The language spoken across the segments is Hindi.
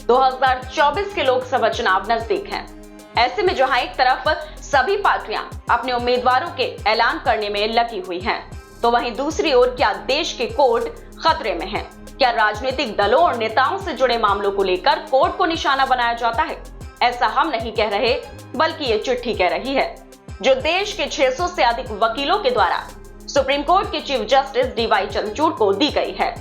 2024 के लोकसभा चुनाव नजदीक हैं। ऐसे में जहां एक तरफ सभी पार्टियां अपने उम्मीदवारों के ऐलान करने में लगी हुई हैं, तो वहीं दूसरी ओर क्या देश के कोर्ट खतरे में हैं? क्या राजनीतिक दलों और नेताओं से जुड़े मामलों को लेकर कोर्ट को निशाना बनाया जाता है? ऐसा हम नहीं कह रहे, बल्कि ये चिट्ठी कह रही है, जो देश के 600 से अधिक वकीलों के द्वारा सुप्रीम कोर्ट के चीफ जस्टिस डीवाई चंद्रचूड़ को दी गई है।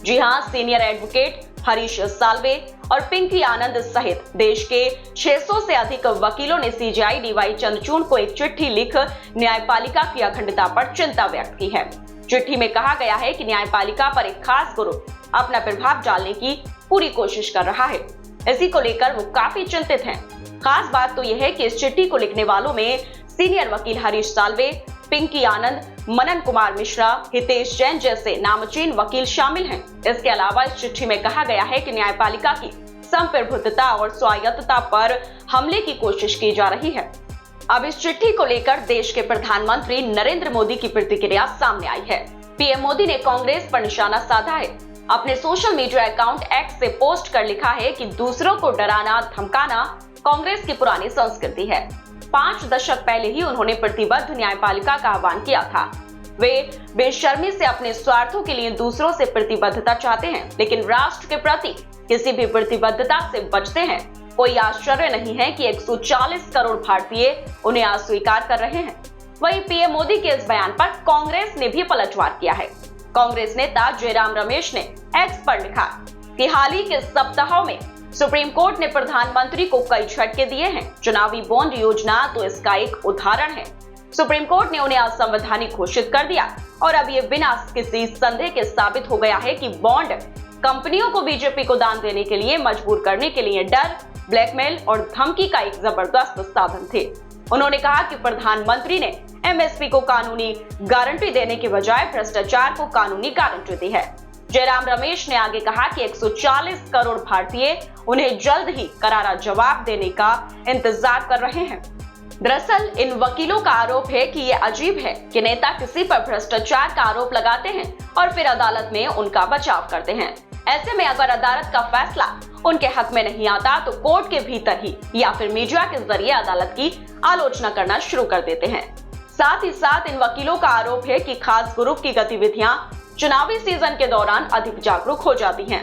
जी हां, सीनियर एडवोकेट हरीश साल्वे और पिंकी आनंद सहित देश के 600 से अधिक वकीलों ने सीजेआई डीवाई चंद्रचूड़ को एक चिट्ठी लिख न्यायपालिका की अखंडता पर चिंता व्यक्त की है। चिट्ठी में कहा गया है कि न्यायपालिका पर एक खास ग्रुप अपना प्रभाव डालने की पूरी कोशिश कर रहा है। इसी को लेकर वो काफी चिंतित हैं। खास बात तो यह है कि इस चिट्ठी को लिखने वालों में सीनियर वकील हरीश साल्वे, पिंकी आनंद, मनन कुमार मिश्रा, हितेश जैन जैसे नामचीन वकील शामिल हैं। इसके अलावा इस चिट्ठी में कहा गया है कि न्यायपालिका की संप्रभुता और स्वायत्तता पर हमले की कोशिश की जा रही है। अब इस चिट्ठी को लेकर देश के प्रधानमंत्री नरेंद्र मोदी की प्रतिक्रिया सामने आई है। पीएम मोदी ने कांग्रेस पर निशाना साधा है। अपने सोशल मीडिया अकाउंट एक्स से पोस्ट कर लिखा है कि दूसरों को डराना धमकाना कांग्रेस की पुरानी संस्कृति है। 5 दशक पहले ही उन्होंने प्रतिबद्ध न्यायपालिका का आह्वान किया था। वे बेशर्मी से अपने स्वार्थों के लिए दूसरों से प्रतिबद्धता चाहते हैं, लेकिन राष्ट्र के प्रति किसी भी प्रतिबद्धता से बचते हैं। कोई आश्चर्य नहीं है कि 140 करोड़ भारतीय उन्हें अस्वीकार कर रहे हैं। वहीं पीएम मोदी के इस बयान पर कांग्रेस ने भी पलटवार किया है। कांग्रेस नेता जयराम रमेश ने एक्स पर लिखा कि हाल ही के सप्ताहों में सुप्रीम कोर्ट ने प्रधानमंत्री को कई झटके दिए हैं। चुनावी बॉन्ड योजना तो इसका एक उदाहरण है। सुप्रीम कोर्ट ने उन्हें असंवैधानिक घोषित कर दिया और अब ये बिना किसी संदेह के साबित हो गया है कि बॉन्ड कंपनियों को बीजेपी को दान देने के लिए मजबूर करने के लिए डर, ब्लैकमेल और धमकी का एक जबरदस्त साधन थे। उन्होंने कहा कि प्रधानमंत्री ने एमएसपी को कानूनी गारंटी देने के बजाय भ्रष्टाचार को कानूनी गारंटी दी है। जयराम रमेश ने आगे कहा कि 140 करोड़ भारतीय उन्हें जल्द ही करारा जवाब देने का इंतजार कर रहे हैं। दरअसल इन वकीलों का आरोप है कि ये अजीब है कि नेता किसी पर भ्रष्टाचार का आरोप लगाते हैं और फिर अदालत में उनका बचाव करते हैं। ऐसे में अगर अदालत का फैसला उनके हक में नहीं आता तो कोर्ट के भीतर ही या फिर मीडिया के जरिए अदालत की आलोचना करना शुरू कर देते हैं। साथ ही साथ इन वकीलों का आरोप है कि खास ग्रुप की गतिविधियां चुनावी सीजन के दौरान अधिक जागरूक हो जाती हैं।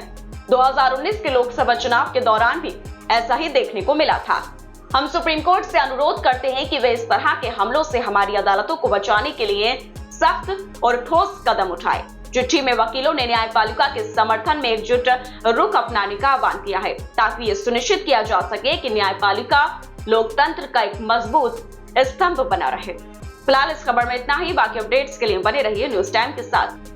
2019 के लोकसभा चुनाव के दौरान भी ऐसा ही देखने को मिला था। हम सुप्रीम कोर्ट से अनुरोध करते हैं कि वे इस तरह के हमलों से हमारी अदालतों को बचाने के लिए सख्त और ठोस कदम उठाए। चिट्ठी में वकीलों ने न्यायपालिका के समर्थन में एकजुट रुख अपनाने का आह्वान किया है, ताकि ये सुनिश्चित किया जा सके कि न्यायपालिका लोकतंत्र का एक मजबूत स्तंभ बना रहे। फिलहाल इस खबर में इतना ही। बाकी अपडेट्स के लिए बने रहिए न्यूज़ टाइम के साथ।